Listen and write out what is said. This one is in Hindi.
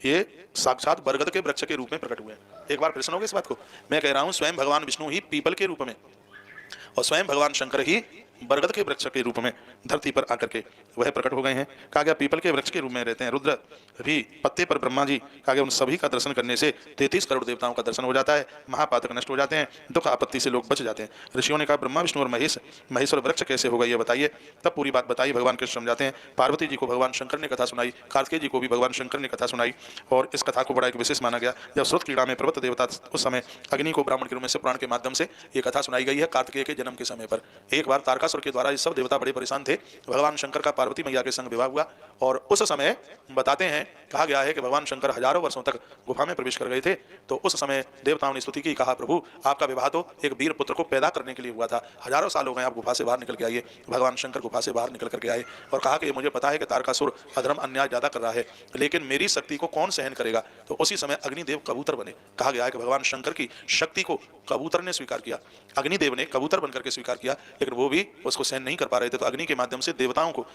ये साक्षात बरगद के वृक्ष के रूप में प्रकट हुए हैं। एक बार प्रश्न होगा इस बात को, मैं कह रहा हूं स्वयं भगवान विष्णु ही पीपल के रूप में और स्वयं भगवान शंकर ही बरगद के वृक्ष के रूप में धरती पर आकर के वह प्रकट हो गए हैं। कहा गया पीपल के वृक्ष के रूप में रहते हैं। रुद्र भी पत्ते पर ब्रह्मा जी, कहा गया उन सभी का दर्शन करने से 33 करोड़ देवताओं का दर्शन हो जाता है, महापातक नष्ट हो जाते हैं, दुख आपत्ति से लोग बच जाते हैं। ऋषियों ने कहा ब्रह्मा विष्णु और महेश्वर वृक्ष कैसे होगा ये बताइए। तब पूरी बात बताई भगवान कृष्ण समझाते हैं। पार्वती जी को भगवान शंकर ने कथा सुनाई, कार्तिकेय जी को भी भगवान शंकर ने कथा सुनाई और इस कथा को बड़ा एक विशेष माना गया। जब स्रोत क्रीड़ा में प्रवृत्त देवता उस समय अग्नि को ब्राह्मण के रूप में से पुराण के माध्यम से ये कथा सुनाई गई है कार्तिकेय के जन्म के समय पर। एक बार तारकासुर के द्वारा ये सब देवता बड़े परेशान थे, भगवान शंकर का पार्वती मैया के संग विवाह हुआ और उस समय बताते हैं, कहा गया है कि भगवान शंकर हजारों वर्षों तक गुफा में प्रवेश कर गए थे। तो उस समय देवताओं ने स्तुति की, कहा प्रभु आपका विवाह तो एक वीर पुत्र को पैदा करने के लिए हुआ था, हजारों साल हो गए आप गुफा से बाहर निकल के आइए। भगवान शंकर गुफा से बाहर निकल करके आए और कहा कि मुझे पता है कि तारकासुर अधर्म अन्याय ज्यादा कर रहा है, लेकिन मेरी शक्ति को कौन सहन करेगा। तो उसी समय अग्निदेव कबूतर बने। कहा गया है कि भगवान शंकर की शक्ति को कबूतर ने स्वीकार किया, अग्निदेव ने कबूतर बनकर के स्वीकार किया, लेकिन वो भी उसको सहन नहीं कर पा रहे थे। तो अग्नि के माध्यम से देवताओं को